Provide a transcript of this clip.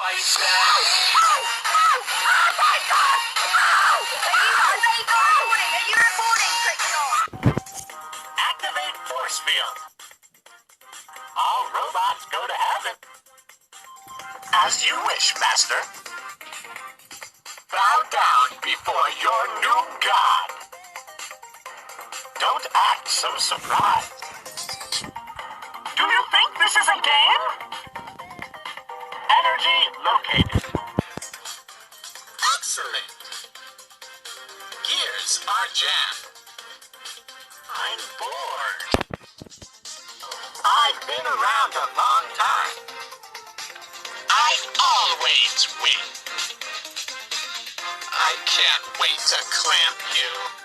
Fight back. Oh my God! Are you recording, Crickshaw? Activate force field. All robots go to heaven. As you wish, Master. Bow down before your new god. Don't act so surprised. Do you think this is a game? Energy located. Excellent. Gears are jammed. I'm bored. I've been around a long time. I always win. I can't wait to clamp you.